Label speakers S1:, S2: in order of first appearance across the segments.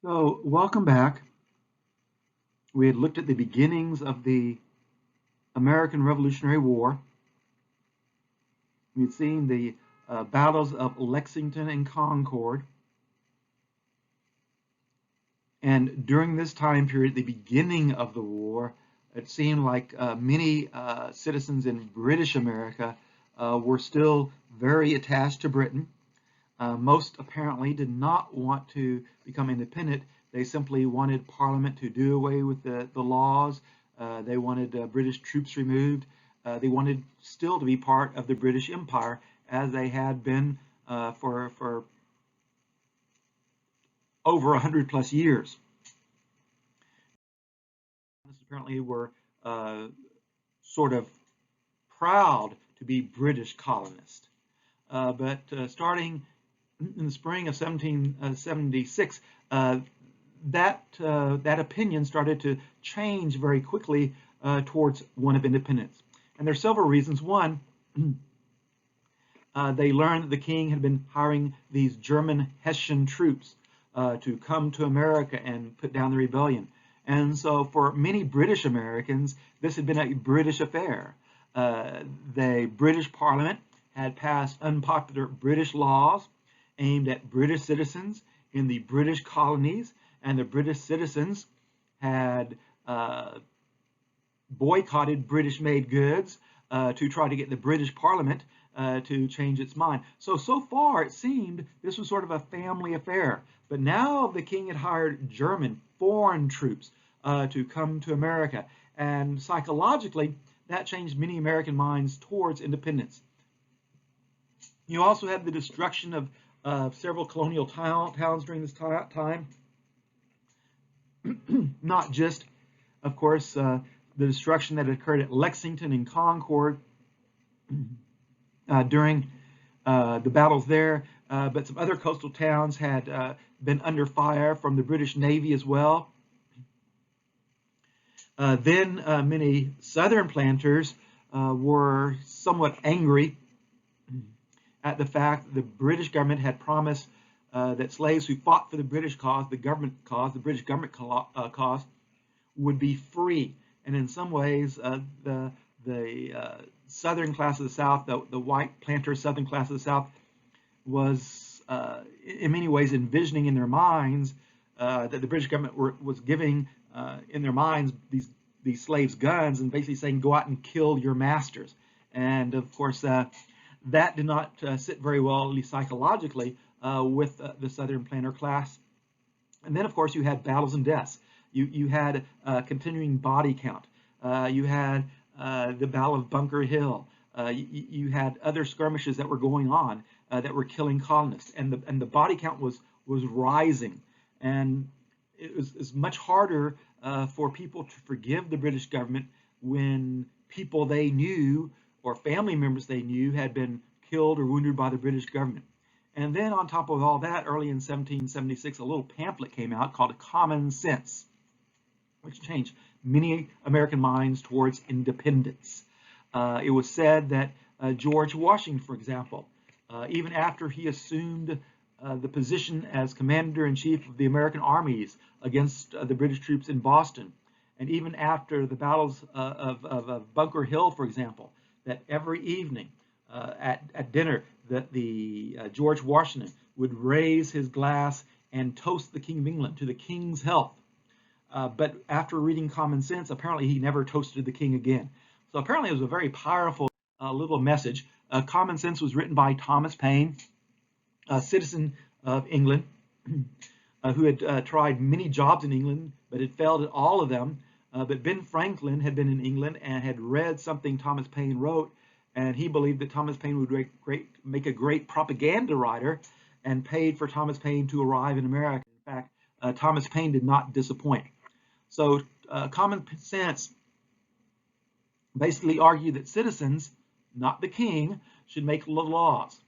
S1: So, welcome back. We had looked at the beginnings of the American Revolutionary War. We had seen the battles of Lexington and Concord. And during this time period, the beginning of the war, it seemed like many citizens in British America were still very attached to Britain. Most apparently did not want to become independent. They simply wanted Parliament to do away with the laws. They wanted British troops removed. They wanted still to be part of the British Empire as they had been for over 100 plus years. Apparently were sort of proud to be British colonists. But starting in the spring of 1776, that opinion started to change very quickly towards one of independence. And there are several reasons. One, they learned that the king had been hiring these German Hessian troops to come to America and put down the rebellion. And so for many British Americans, this had been a British affair. The British Parliament had passed unpopular British laws aimed at British citizens in the British colonies, and the British citizens had boycotted British-made goods to try to get the British Parliament to change its mind. So far it seemed this was sort of a family affair. But now the king had hired German foreign troops to come to America. And psychologically, that changed many American minds towards independence. You also had the destruction of several colonial towns during this time. Not just, of course, the destruction that occurred at Lexington and Concord during the battles there, but some other coastal towns had been under fire from the British Navy as well. Then many Southern planters were somewhat angry at the fact that the British government had promised that slaves who fought for the British cause, the British government cause, would be free. And in some ways, the southern class of the South, the white planter southern class of the South, was in many ways envisioning in their minds that the British government was giving in their minds these slaves guns and basically saying, go out and kill your masters. And of course, that did not sit very well, at least psychologically, with the Southern planter class. And then, of course, you had battles and deaths. You had continuing body count. You had the Battle of Bunker Hill. You had other skirmishes that were going on that were killing colonists, and the body count was rising. And it was much harder for people to forgive the British government when people they knew or family members they knew had been killed or wounded by the British government. And then on top of all that, early in 1776, a little pamphlet came out called Common Sense, which changed many American minds towards independence. It was said that George Washington, for example, even after he assumed the position as commander-in-chief of the American armies against the British troops in Boston, and even after the battles of Bunker Hill, for example, that every evening at dinner, that the George Washington would raise his glass and toast the King of England to the King's health. But after reading Common Sense, apparently he never toasted the King again. So apparently it was a very powerful little message. Common Sense was written by Thomas Paine, a citizen of England, who had tried many jobs in England, but had failed at all of them. But Ben Franklin had been in England and had read something Thomas Paine wrote, and he believed that Thomas Paine would make a great propaganda writer, and paid for Thomas Paine to arrive in America. In fact, Thomas Paine did not disappoint. So Common Sense basically argued that citizens, not the king, should make the laws.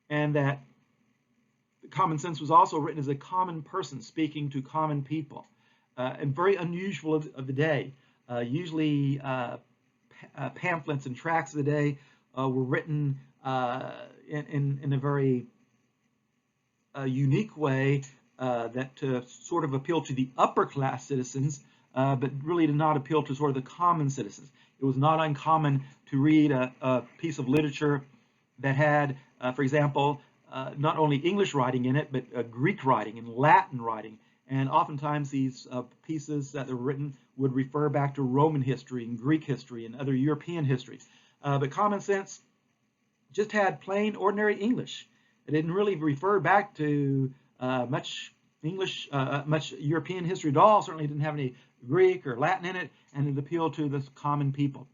S1: And that Common Sense was also written as a common person speaking to common people, and very unusual of the day. Usually pamphlets and tracts of the day were written in a very unique way that sort of appeal to the upper class citizens, but really did not appeal to sort of the common citizens. It was not uncommon to read a piece of literature that had, for example, not only English writing in it, but Greek writing and Latin writing. And oftentimes these pieces that were written would refer back to Roman history and Greek history and other European history. But Common Sense just had plain, ordinary English. It didn't really refer back to much English, much European history at all. Certainly didn't have any Greek or Latin in it, and it appealed to the common people.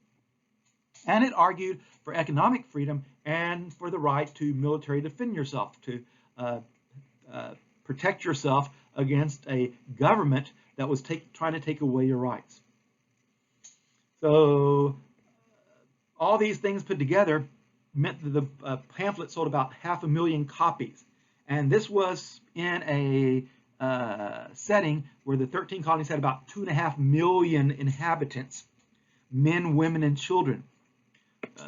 S1: And it argued for economic freedom and for the right to military defend yourself, to protect yourself against a government that was trying to take away your rights. So all these things put together meant that the pamphlet sold about 500,000 copies. And this was in a setting where the 13 colonies had about 2.5 million inhabitants, men, women, and children.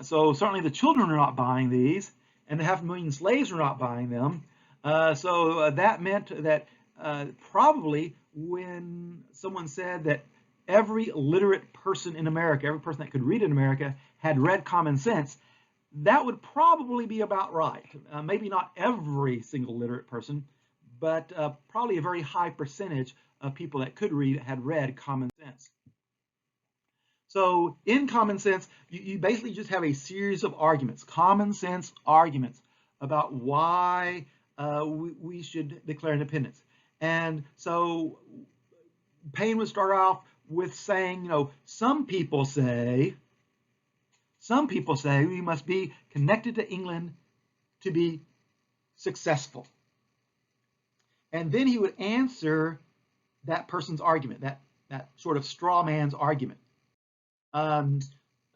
S1: So certainly the children are not buying these, and the 500,000 slaves are not buying them. So that meant that probably when someone said that every literate person in America, every person that could read in America, had read Common Sense, that would probably be about right. Maybe not every single literate person, but probably a very high percentage of people that could read had read Common Sense. So in Common Sense, you basically just have a series of arguments, common sense arguments about why we should declare independence. And so Paine would start off with saying, some people say we must be connected to England to be successful. And then he would answer that person's argument, that sort of straw man's argument.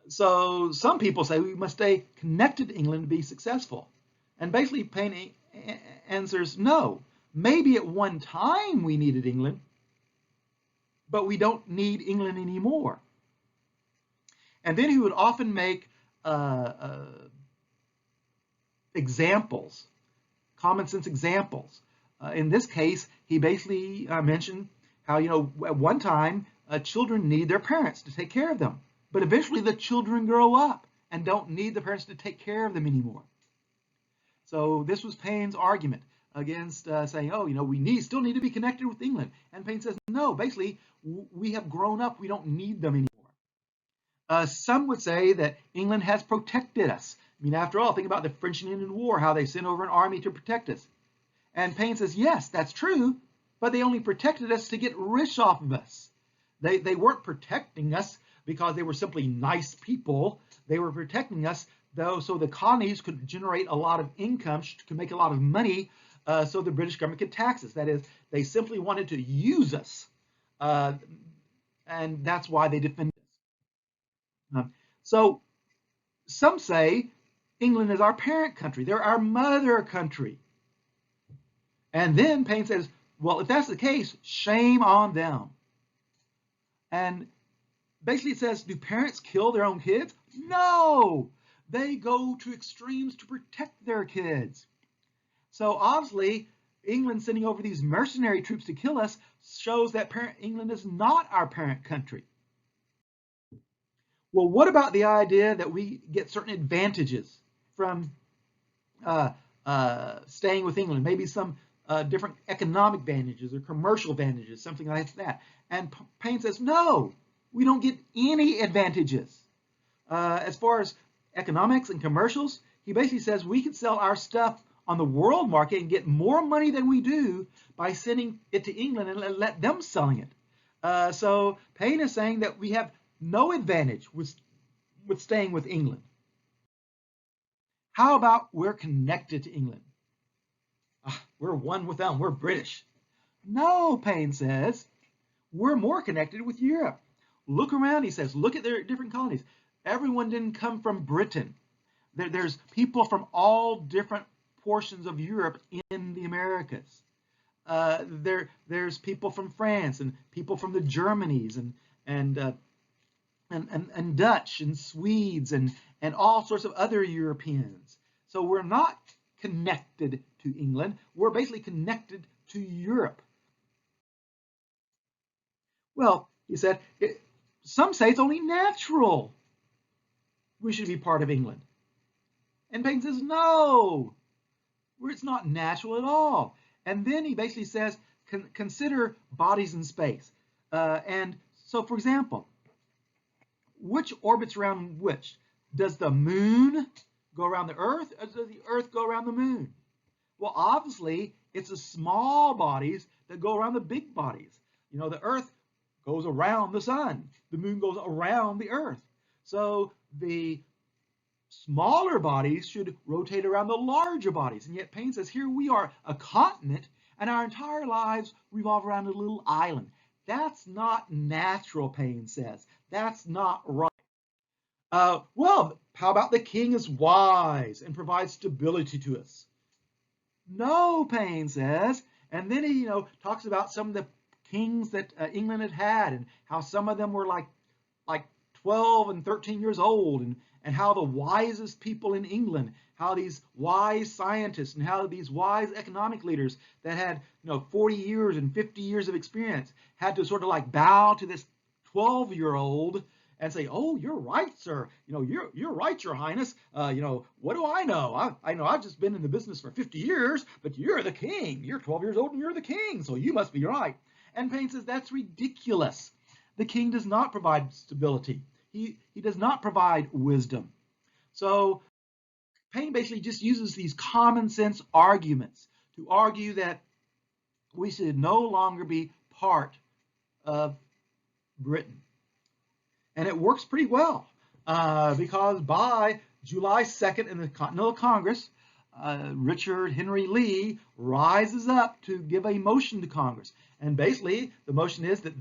S1: So some people say we must stay connected to England to be successful. And basically Paine answers, no, maybe at one time we needed England, but we don't need England anymore. And then he would often make examples, common sense examples. In this case, he basically mentioned how, at one time, children need their parents to take care of them. But eventually the children grow up and don't need the parents to take care of them anymore. So this was Paine's argument against saying, we still need to be connected with England. And Paine says, no, basically, we have grown up. We don't need them anymore. Some would say that England has protected us. I mean, after all, think about the French and Indian War, how they sent over an army to protect us. And Paine says, yes, that's true, but they only protected us to get rich off of us. They weren't protecting us because they were simply nice people. They were protecting us, though, so the colonies could generate a lot of income, could make a lot of money, so the British government could tax us. That is, they simply wanted to use us, and that's why they defended us. So some say England is our parent country. They're our mother country. And then Paine says, well, if that's the case, shame on them. And basically it says, do parents kill their own kids? No, they go to extremes to protect their kids. So obviously, England sending over these mercenary troops to kill us shows that England is not our parent country. Well, what about the idea that we get certain advantages from staying with England? Maybe some different economic advantages or commercial advantages, something like that. And Paine says, no, we don't get any advantages. As far as economics and commercials, he basically says we can sell our stuff on the world market and get more money than we do by sending it to England and let them selling it. So Paine is saying that we have no advantage with staying with England. How about we're connected to England? We're one with them, we're British. No, Paine says, we're more connected with Europe. Look around, he says, look at their different colonies. Everyone didn't come from Britain. There's people from all different portions of Europe in the Americas. There's people from France and people from the Germanys and Dutch and Swedes and all sorts of other Europeans. So we're not connected to England. We're basically connected to Europe. Well, he said, some say it's only natural we should be part of England. And Paine says, no, it's not natural at all. And then he basically says, consider bodies in space. And so, for example, which orbits around which? Does the moon go around the Earth, or does the Earth go around the moon? Well, obviously, it's the small bodies that go around the big bodies. You know, the Earth goes around the sun. The moon goes around the Earth. So the smaller bodies should rotate around the larger bodies. And yet Paine says, here we are a continent, and our entire lives revolve around a little island. That's not natural, Paine says. That's not right. Well, how about the king is wise and provides stability to us? No, Paine says. And then he, talks about some of the kings that England had and how some of them were like 12 and 13 years old, and how the wisest people in England, how these wise scientists and how these wise economic leaders that had 40 years and 50 years of experience had to sort of like bow to this 12-year-old and say, oh, you're right, sir. You're right, Your Highness. What do I know? I know I've just been in the business for 50 years, but you're the king. You're 12 years old and you're the king, so you must be right. And Paine says that's ridiculous. The king does not provide stability. He does not provide wisdom. So Paine basically just uses these common sense arguments to argue that we should no longer be part of Britain. And it works pretty well because by July 2nd in the Continental Congress, Richard Henry Lee rises up to give a motion to Congress. And basically, the motion is that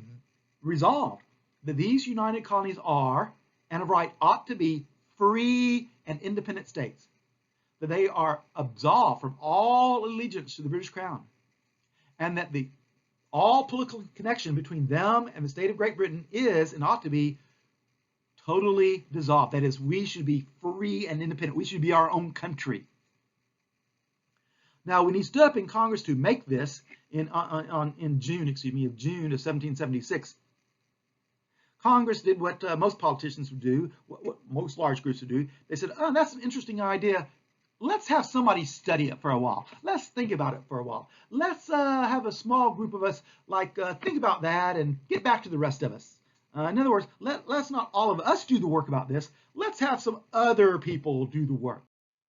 S1: resolved that these united colonies are, and of right ought to be, free and independent states, that they are absolved from all allegiance to the British Crown, and that all political connection between them and the state of Great Britain is and ought to be totally dissolved. That is, we should be free and independent. We should be our own country. Now, when he stood up in Congress to make this in June of 1776, Congress did what most politicians would do, what most large groups would do. They said, oh, that's an interesting idea. Let's have somebody study it for a while. Let's think about it for a while. Let's have a small group of us think about that and get back to the rest of us. In other words, let's not all of us do the work about this. Let's have some other people do the work.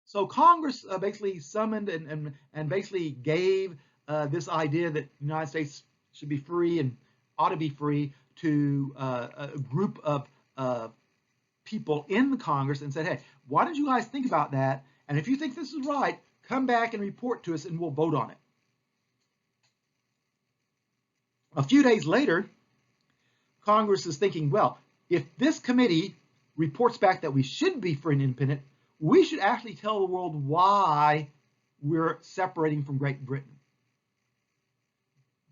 S1: So Congress basically summoned and basically gave this idea that the United States should be free and ought to be free to a group of people in the Congress and said, hey, why don't you guys think about that? And if you think this is right, come back and report to us and we'll vote on it. A few days later, Congress is thinking, well, if this committee reports back that we should be free and independent, we should actually tell the world why we're separating from Great Britain.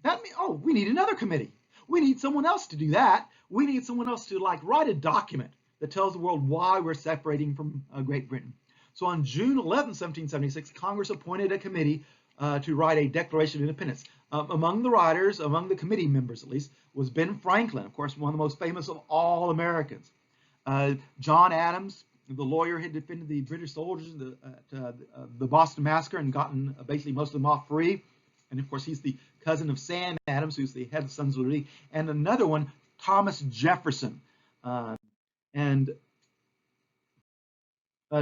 S1: That means, oh, we need another committee. We need someone else to do that. We need someone else to write a document that tells the world why we're separating from Great Britain. So on June 11, 1776, Congress appointed a committee to write a Declaration of Independence. Among the writers, among the committee members at least, was Ben Franklin, of course, one of the most famous of all Americans. John Adams, the lawyer, had defended the British soldiers at the Boston Massacre and gotten basically most of them off free. And of course, he's the cousin of Sam Adams, who's the head of Sons of Liberty. And another one, Thomas Jefferson.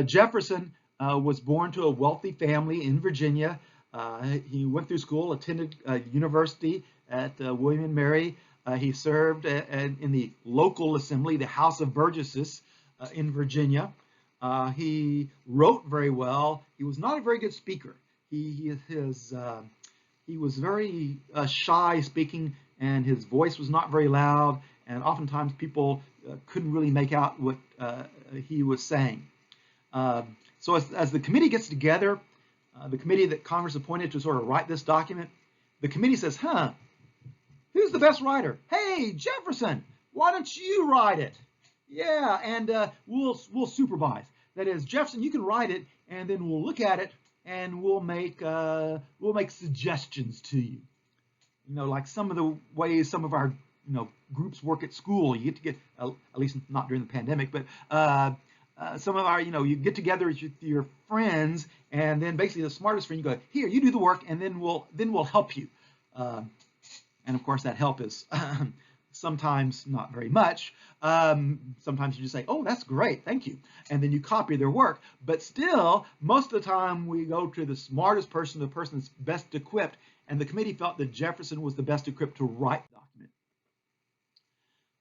S1: Jefferson was born to a wealthy family in Virginia. He went through school, attended university at William and Mary. He served in the local assembly, the House of Burgesses in Virginia. He wrote very well. He was not a very good speaker. He was very shy speaking, and his voice was not very loud, and oftentimes people couldn't really make out what he was saying. So as the committee gets together, the committee that Congress appointed to sort of write this document, the committee says, who's the best writer? Hey, Jefferson, why don't you write it? Yeah, and we'll supervise. That is, Jefferson, you can write it, and then we'll look at it, and we'll make suggestions to you. Like some of the ways some of our groups work at school. You get at least not during the pandemic, but some of our you get together with your friends, and then basically the smartest friend, you go, here, you do the work, and then we'll help you. And of course that help is sometimes not very much. Sometimes you just say, oh, that's great, thank you, and then you copy their work. But still, most of the time we go to the smartest person, the person that's best equipped, and the committee felt that Jefferson was the best equipped to write the document.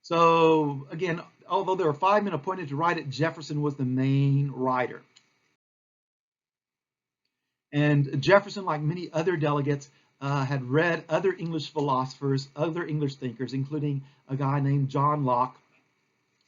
S1: So again, although there were 5 men appointed to write it, Jefferson was the main writer. And Jefferson, like many other delegates, had read other English philosophers, other English thinkers, including a guy named John Locke.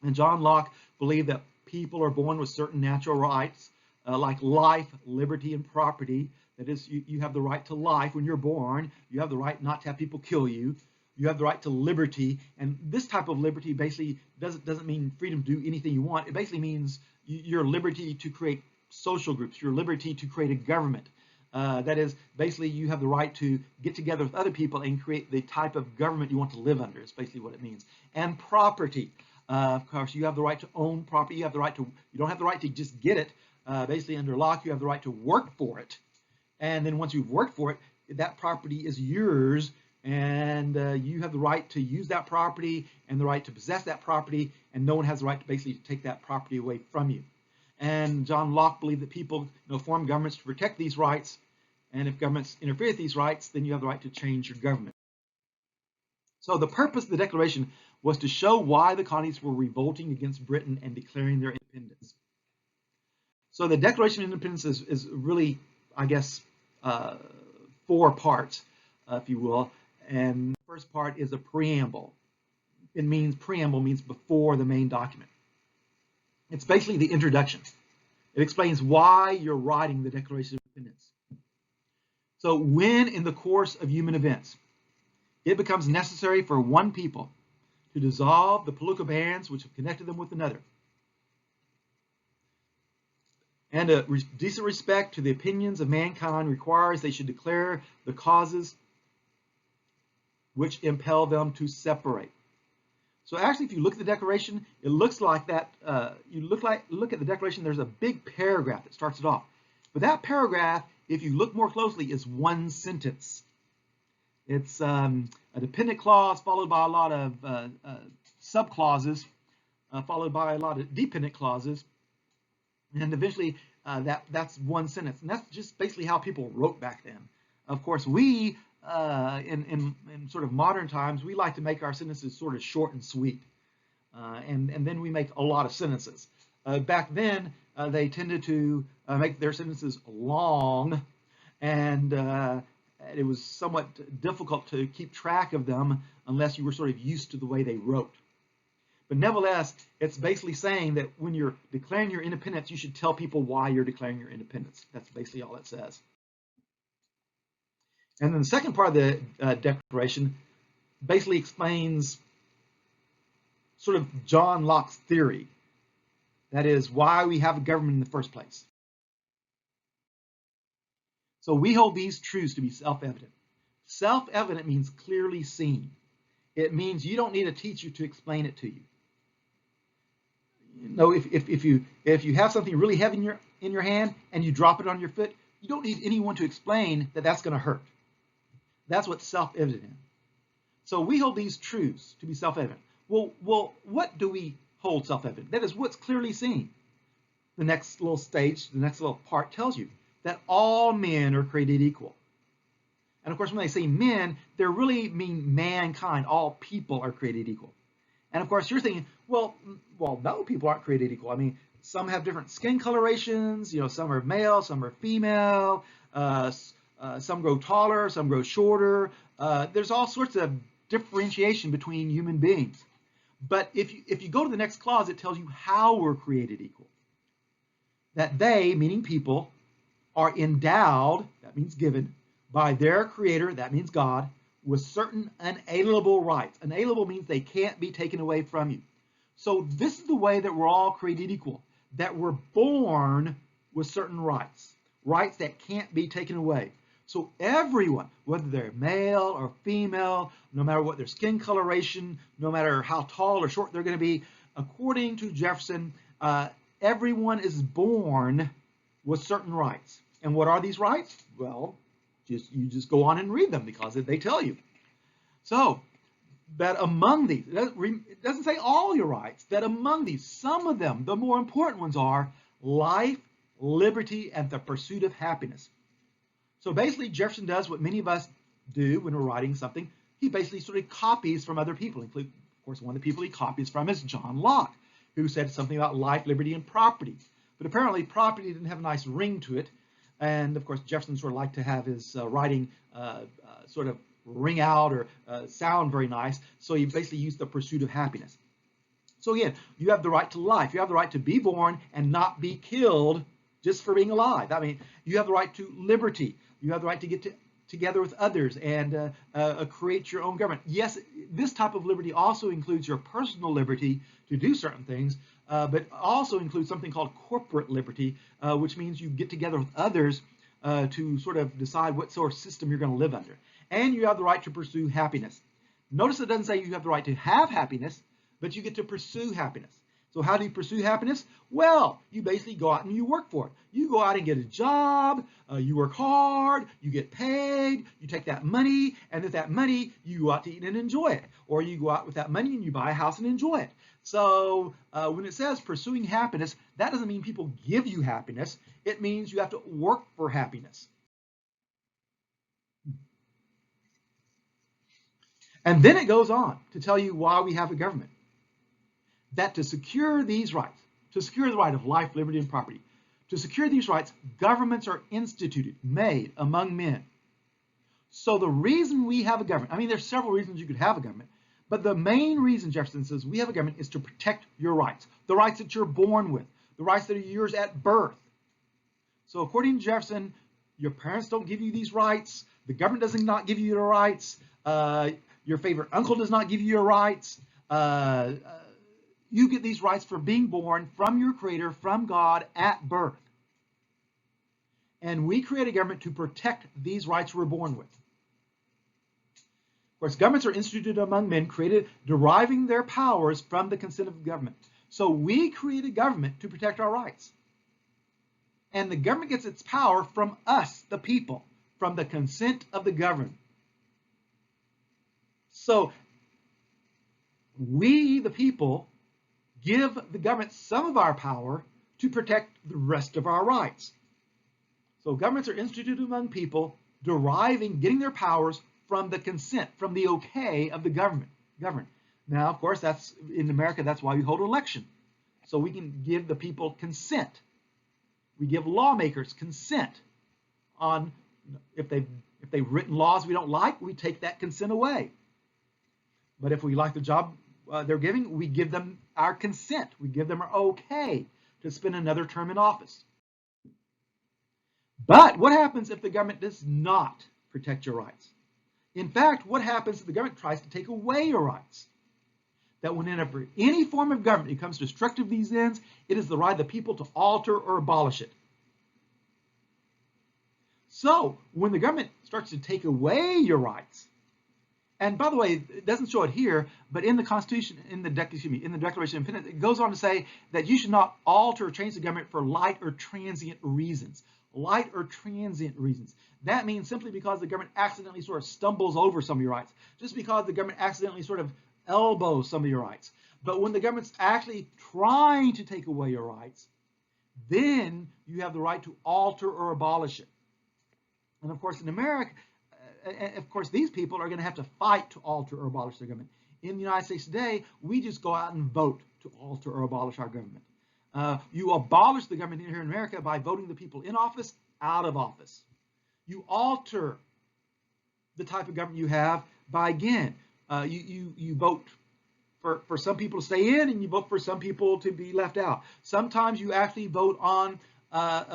S1: And John Locke believed that people are born with certain natural rights, like life, liberty, and property. That is, you have the right to life when you're born. You have the right not to have people kill you. You have the right to liberty. And this type of liberty basically doesn't mean freedom to do anything you want. It basically means your liberty to create social groups, your liberty to create a government. That is, basically, you have the right to get together with other people and create the type of government you want to live under. Is basically what it means. And property, of course, you have the right to own property. You don't have the right to just get it. Basically, under Locke, you have the right to work for it. And then once you've worked for it, that property is yours, and you have the right to use that property and the right to possess that property, and no one has the right to basically take that property away from you. And John Locke believed that people form governments to protect these rights, and if governments interfere with these rights, then you have the right to change your government. So the purpose of the Declaration was to show why the colonies were revolting against Britain and declaring their independence. So the Declaration of Independence is really, I guess, 4 parts, if you will. And the first part is a preamble. Preamble means before the main document. It's basically the introduction. It explains why you're writing the Declaration of Independence. So when in the course of human events, it becomes necessary for one people to dissolve the political bands which have connected them with another, and a decent respect to the opinions of mankind requires they should declare the causes which impel them to separate. So actually, if you look at the Declaration, it looks like that. Look at the Declaration. There's a big paragraph that starts it off, but that paragraph, if you look more closely, is one sentence. It's a dependent clause followed by a lot of subclauses, followed by a lot of dependent clauses, and eventually that's one sentence. And that's just basically how people wrote back then. Of course, we in sort of modern times, we like to make our sentences sort of short and sweet, and then we make a lot of sentences. Back then, they tended to make their sentences long, and it was somewhat difficult to keep track of them unless you were sort of used to the way they wrote. But nevertheless, it's basically saying that when you're declaring your independence, you should tell people why you're declaring your independence. That's basically all it says. And then the second part of the Declaration basically explains sort of John Locke's theory. That is, why we have a government in the first place. So we hold these truths to be self-evident. Self-evident means clearly seen. It means you don't need a teacher to explain it to you. If you have something really heavy in your hand and you drop it on your foot, you don't need anyone to explain that that's going to hurt. That's what self-evident is. So we hold these truths to be self-evident. Well, what do we hold self-evident? That is what's clearly seen. The next little stage, the next little part tells you that all men are created equal. And of course, when they say men, they really mean mankind. All people are created equal. And of course, you're thinking, well, no, people aren't created equal. I mean, some have different skin colorations. Some are male, some are female. Some grow taller, some grow shorter. There's all sorts of differentiation between human beings. But if you go to the next clause, it tells you how we're created equal. That they, meaning people, are endowed, that means given, by their creator, that means God, with certain unalienable rights. Unalienable means they can't be taken away from you. So this is the way that we're all created equal, that we're born with certain rights. rights that can't be taken away. So everyone, whether they're male or female, no matter what their skin coloration, no matter how tall or short they're going to be, according to Jefferson, everyone is born with certain rights. And what are these rights? Well, you just go on and read them because they tell you. So that among these, it doesn't say all your rights, that among these, some of them, the more important ones are life, liberty, and the pursuit of happiness. So basically, Jefferson does what many of us do when we're writing something. He basically sort of copies from other people, including, of course, one of the people he copies from is John Locke, who said something about life, liberty, and property. But apparently, property didn't have a nice ring to it. And of course, Jefferson sort of liked to have his writing sort of ring out or sound very nice. So he basically used the pursuit of happiness. So again, you have the right to life. You have the right to be born and not be killed just for being alive. I mean, you have the right to liberty. You have the right to get together with others and create your own government. Yes, this type of liberty also includes your personal liberty to do certain things, but also includes something called corporate liberty, which means you get together with others to sort of decide what sort of system you're going to live under. And you have the right to pursue happiness. Notice it doesn't say you have the right to have happiness, but you get to pursue happiness. So how do you pursue happiness? Well, you basically go out and you work for it. You go out and get a job, you work hard, you get paid, you take that money, and with that money, you go out to eat and enjoy it. Or you go out with that money and you buy a house and enjoy it. So when it says pursuing happiness, that doesn't mean people give you happiness. It means you have to work for happiness. And then it goes on to tell you why we have a government. That to secure these rights, to secure the right of life, liberty, and property, to secure these rights, governments are instituted, made among men. So the reason we have a government, I mean, there's several reasons you could have a government, but the main reason Jefferson says we have a government is to protect your rights, the rights that you're born with, the rights that are yours at birth. So according to Jefferson, your parents don't give you these rights, the government does not give you your rights, your favorite uncle does not give you your rights, you get these rights for being born from your Creator, from God at birth. And we create a government to protect these rights we're born with. Of course, governments are instituted among men, created deriving their powers from the consent of the government. So we create a government to protect our rights. And the government gets its power from us, the people, from the consent of the governed. So we, the people, give the government some of our power to protect the rest of our rights. So governments are instituted among people, getting their powers from the consent, from the okay of the government. Now, of course, that's in America, that's why we hold an election. So we can give the people consent. We give lawmakers consent on, if they've written laws we don't like, we take that consent away. But if we like the job they're giving, we give them our consent. We give them our okay to spend another term in office. But what happens if the government does not protect your rights? In fact, what happens if the government tries to take away your rights? That whenever any form of government becomes destructive of these ends, it is the right of the people to alter or abolish it. So when the government starts to take away your rights, and by the way, it doesn't show it here, but in the Constitution, in the Declaration of Independence, it goes on to say that you should not alter or change the government for light or transient reasons. Light or transient reasons. That means simply because the government accidentally sort of stumbles over some of your rights, just because the government accidentally sort of elbows some of your rights. But when the government's actually trying to take away your rights, then you have the right to alter or abolish it. And of course, in America, of course, these people are going to have to fight to alter or abolish their government. In the United States today, we just go out and vote to alter or abolish our government. You abolish the government here in America by voting the people in office out of office. You alter the type of government you have by, again, you vote for some people to stay in and you vote for some people to be left out. Sometimes you actually vote on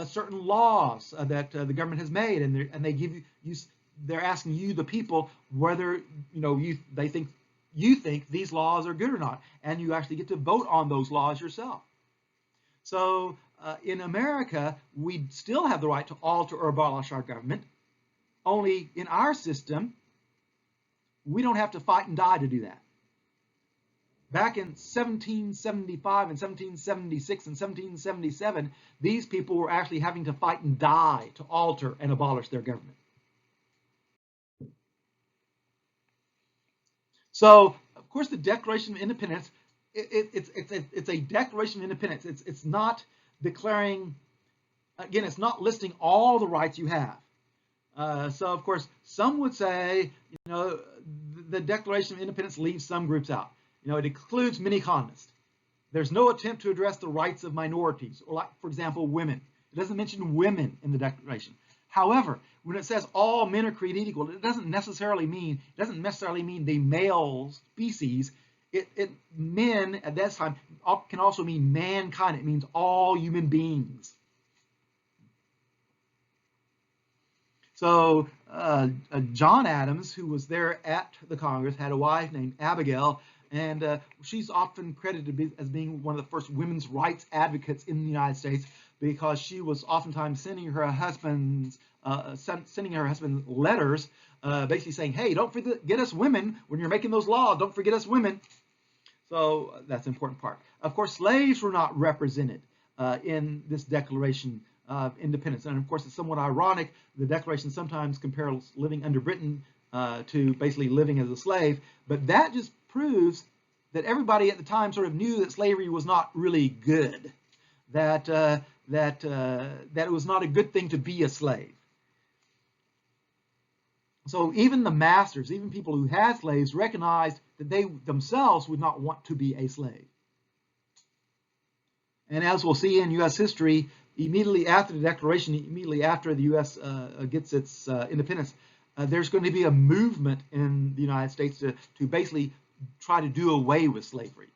S1: certain laws that the government has made, and they give you they're asking you, the people, whether they think you think these laws are good or not, and you actually get to vote on those laws yourself. So in America, we still have the right to alter or abolish our government. Only in our system, we don't have to fight and die to do that. Back in 1775 and 1776 and 1777, these people were actually having to fight and die to alter and abolish their government. So, of course, the Declaration of Independence, it's a Declaration of Independence. It's not declaring, again, it's not listing all the rights you have. So, of course, some would say, the Declaration of Independence leaves some groups out. It excludes many economists. There's no attempt to address the rights of minorities, or like, for example, women. It doesn't mention women in the Declaration. However, when it says all men are created equal, it doesn't necessarily mean the male species. Men at that time can also mean mankind. It means all human beings. So John Adams, who was there at the Congress, had a wife named Abigail, and she's often credited as being one of the first women's rights advocates in the United States, because she was oftentimes sending her husband letters, basically saying, "Hey, don't forget us women when you're making those laws. Don't forget us women." So that's an important part. Of course, slaves were not represented in this Declaration of Independence, and of course, it's somewhat ironic. The Declaration sometimes compares living under Britain to basically living as a slave, but that just proves that everybody at the time sort of knew that slavery was not really good, that it was not a good thing to be a slave. So even the masters, even people who had slaves, recognized that they themselves would not want to be a slave. And as we'll see in U.S. history, immediately after the Declaration, immediately after the U.S. Gets its independence, there's going to be a movement in the United States to basically try to do away with slavery.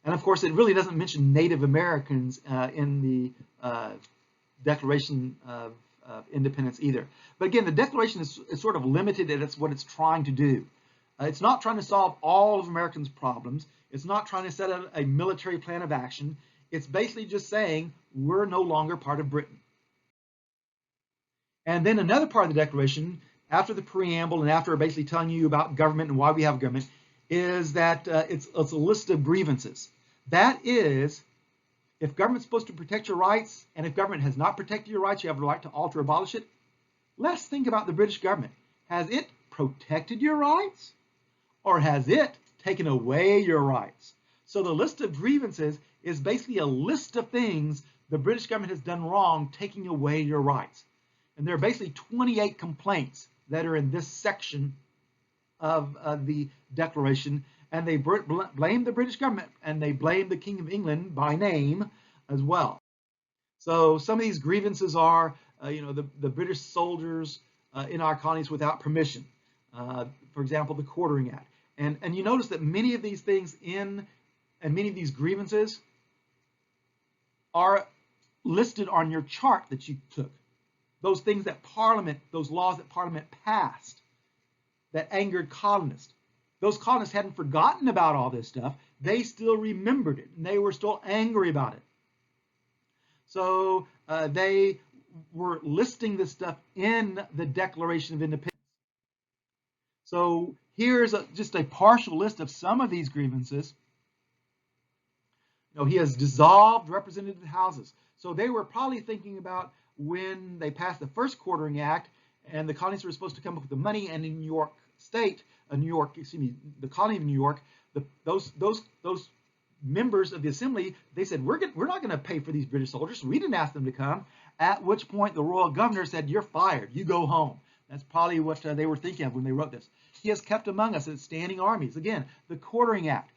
S1: And of course, it really doesn't mention Native Americans in the Declaration of Independence either. But again, the Declaration is sort of limited in what it's trying to do. It's not trying to solve all of Americans' problems. It's not trying to set out a military plan of action. It's basically just saying we're no longer part of Britain. And then another part of the Declaration, after the preamble and after basically telling you about government and why we have government, is that it's a list of grievances. That is, if government's supposed to protect your rights, and if government has not protected your rights, you have the right to alter or abolish it. Let's think about the British government. Has it protected your rights, or has it taken away your rights? So the list of grievances is basically a list of things the British government has done wrong, taking away your rights. And there are basically 28 complaints that are in this section of the Declaration, and they blame the British government, and they blame the King of England by name as well. So some of these grievances are, the British soldiers in our colonies without permission. For example, the Quartering Act. And you notice that many of these things and many of these grievances are listed on your chart that you took. Those things that those laws that Parliament passed that angered colonists. Those colonists hadn't forgotten about all this stuff. They still remembered it, and they were still angry about it. So they were listing this stuff in the Declaration of Independence. So here's just a partial list of some of these grievances. He has dissolved representative houses. So they were probably thinking about when they passed the first Quartering Act, and the colonies were supposed to come up with the money, and in New York State, the colony of New York, those members of the Assembly, they said, we're not going to pay for these British soldiers. We didn't ask them to come. At which point the royal governor said, "You're fired. You go home." That's probably what they were thinking of when they wrote this. He has kept among us standing armies. Again, the Quartering Act.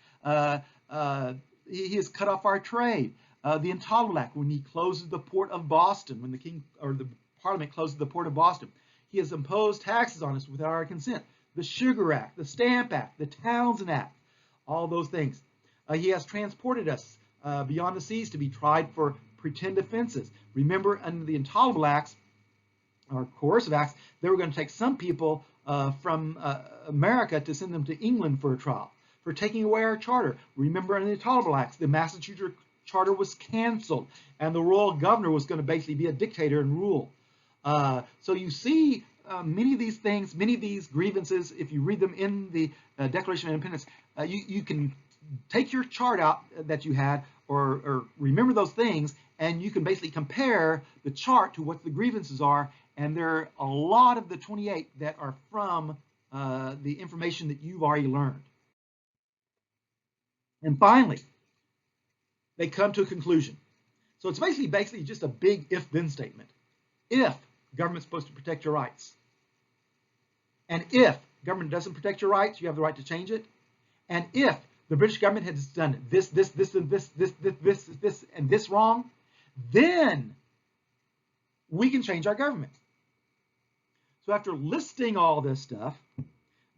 S1: He has cut off our trade. The Intolerable Act, when he closes the port of Boston, when the Parliament closes the port of Boston. He has imposed taxes on us without our consent. The Sugar Act, the Stamp Act, the Townsend Act, all those things. He has transported us beyond the seas to be tried for pretend offenses. Remember, under the Intolerable Acts, or Coercive Acts, they were going to take some people from America to send them to England for a trial, for taking away our charter. Remember, under the Intolerable Acts, the Massachusetts charter was canceled, and the royal governor was going to basically be a dictator and rule. So you see many of these things, many of these grievances, if you read them in the Declaration of Independence, you can take your chart out that you had, or remember those things, and you can basically compare the chart to what the grievances are, and there are a lot of the 28 that are from the information that you've already learned. And finally, they come to a conclusion. So it's basically just a big if-then statement. If government's supposed to protect your rights, and if government doesn't protect your rights, you have the right to change it, and if the British government has done this, and this wrong, then we can change our government. So after listing all this stuff,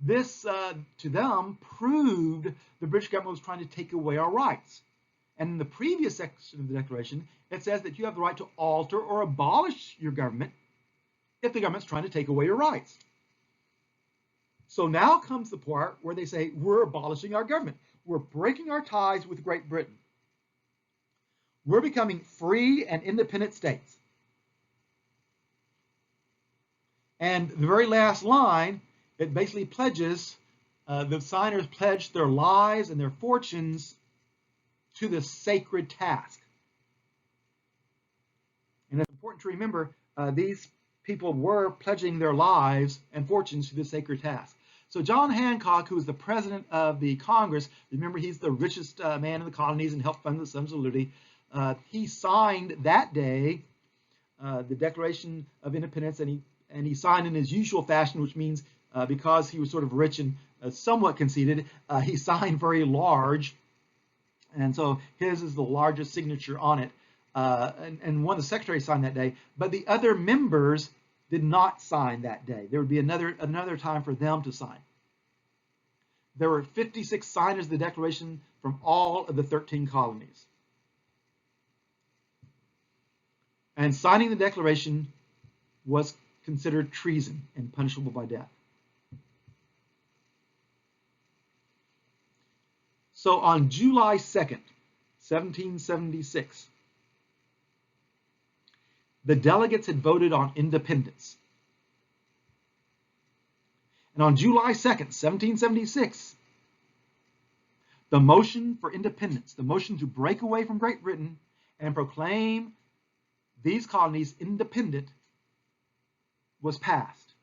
S1: this to them proved the British government was trying to take away our rights. And in the previous section of the Declaration, it says that you have the right to alter or abolish your government if the government's trying to take away your rights. So now comes the part where they say, we're abolishing our government. We're breaking our ties with Great Britain. We're becoming free and independent states. And the very last line, it basically pledges, the signers pledged their lives and their fortunes to the sacred task. And it's important to remember these people were pledging their lives and fortunes to the sacred task. So John Hancock, who was the president of the Congress, remember he's the richest man in the colonies and helped fund the Sons of Liberty, he signed that day the Declaration of Independence, and he signed in his usual fashion, which means because he was sort of rich and somewhat conceited, he signed very large, and so his is the largest signature on it. And one of the secretaries signed that day, but the other members did not sign that day. There would be another time for them to sign. There were 56 signers of the Declaration from all of the 13 colonies. And signing the Declaration was considered treason and punishable by death. So on July 2nd, 1776, the delegates had voted on independence. And on July 2nd, 1776, the motion for independence, the motion to break away from Great Britain and proclaim these colonies independent, was passed.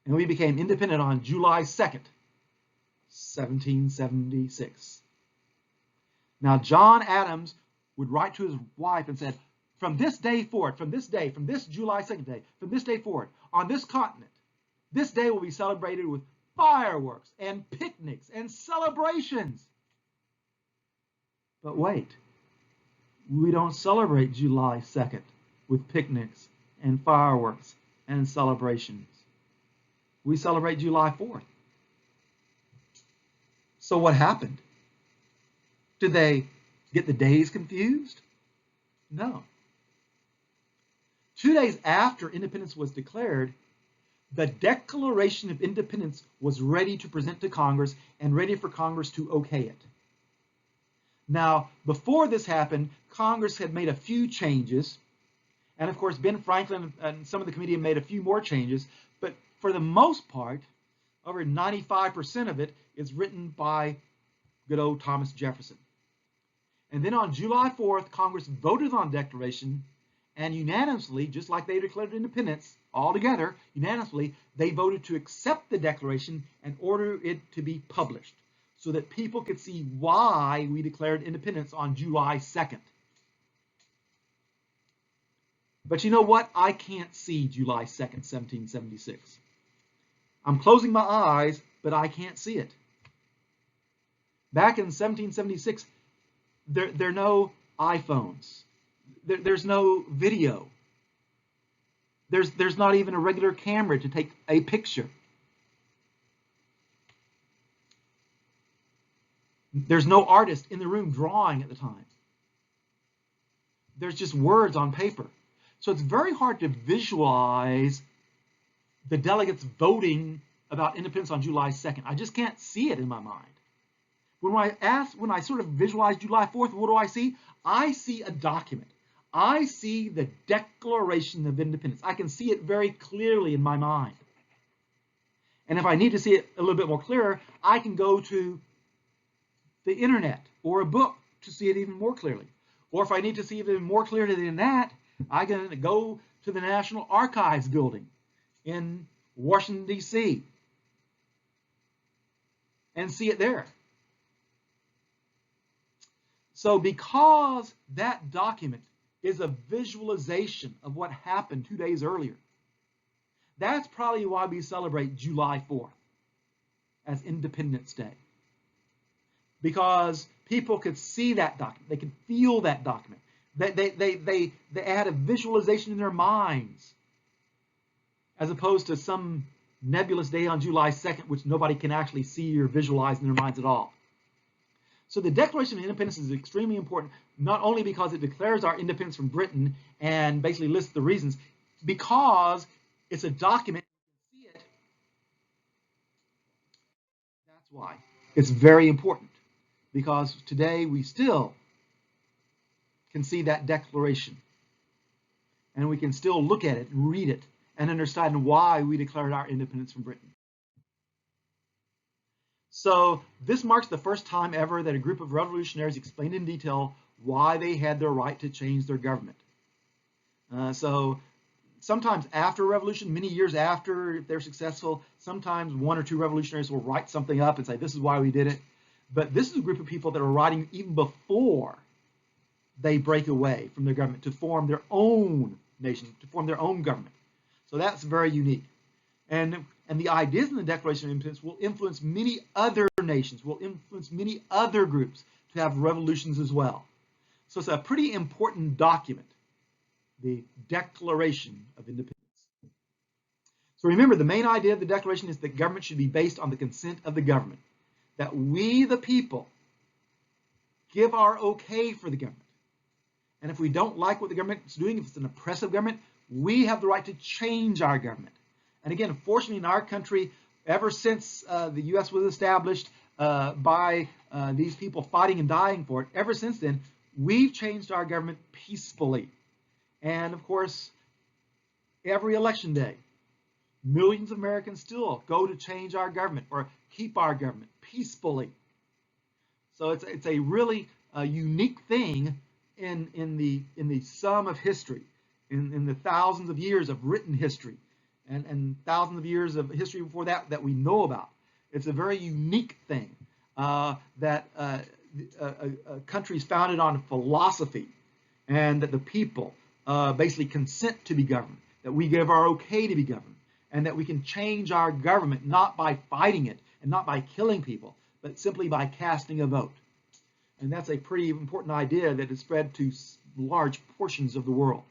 S1: And we became independent on July 2nd, 1776. Now, John Adams would write to his wife and said, from this day forward, from this July 2nd day, from this day forward, on this continent, this day will be celebrated with fireworks and picnics and celebrations. But wait, we don't celebrate July 2nd with picnics and fireworks and celebrations. We celebrate July 4th. So what happened? Did they get the days confused? No. 2 days after independence was declared, the Declaration of Independence was ready to present to Congress and ready for Congress to okay it. Now, before this happened, Congress had made a few changes, and of course Ben Franklin and some of the committee made a few more changes, but for the most part, over 95% of it is written by good old Thomas Jefferson. And then on July 4th, Congress voted on the Declaration, and unanimously, just like they declared independence, all together, unanimously, they voted to accept the Declaration and order it to be published so that people could see why we declared independence on July 2nd. But you know what? I can't see July 2nd, 1776. I'm closing my eyes, but I can't see it. Back in 1776, there are no iPhones. There's no video. There's not even a regular camera to take a picture. There's no artist in the room drawing at the time. There's just words on paper. So it's very hard to visualize the delegates voting about independence on July 2nd. I just can't see it in my mind. When I sort of visualize July 4th, what do I see? I see a document. I see the Declaration of Independence. I can see it very clearly in my mind. And if I need to see it a little bit more clearer, I can go to the internet or a book to see it even more clearly. Or if I need to see it even more clearly than that, I can go to the National Archives building in Washington, D.C. and see it there. So because that document is a visualization of what happened 2 days earlier, that's probably why we celebrate July 4th as Independence Day. Because people could see that document, they could feel that document. They had a visualization in their minds, as opposed to some nebulous day on July 2nd, which nobody can actually see or visualize in their minds at all. So the Declaration of Independence is extremely important, not only because it declares our independence from Britain and basically lists the reasons, because it's a document, you can see it. That's why it's very important, because today we still can see that declaration, and we can still look at it and read it and understand why we declared our independence from Britain. So this marks the first time ever that a group of revolutionaries explained in detail why they had the right to change their government. So sometimes after a revolution, many years after, if they're successful, sometimes one or two revolutionaries will write something up and say, this is why we did it. But this is a group of people that are writing even before they break away from their government to form their own nation, to form their own government. So that's very unique. And the ideas in the Declaration of Independence will influence many other nations, will influence many other groups to have revolutions as well. So it's a pretty important document, the Declaration of Independence. So remember, the main idea of the Declaration is that government should be based on the consent of the government, that we, the people, give our okay for the government. And if we don't like what the government is doing, if it's an oppressive government, we have the right to change our government. And again, unfortunately, in our country, ever since the U.S. was established by these people fighting and dying for it, ever since then, we've changed our government peacefully. And of course, every election day, millions of Americans still go to change our government or keep our government peacefully. So it's a really unique thing in the sum of history, in the thousands of years of written history. And thousands of years of history before that we know about. It's a very unique thing that a country is founded on philosophy, and that the people basically consent to be governed, that we give our okay to be governed, and that we can change our government not by fighting it and not by killing people, but simply by casting a vote. And that's a pretty important idea that is spread to large portions of the world.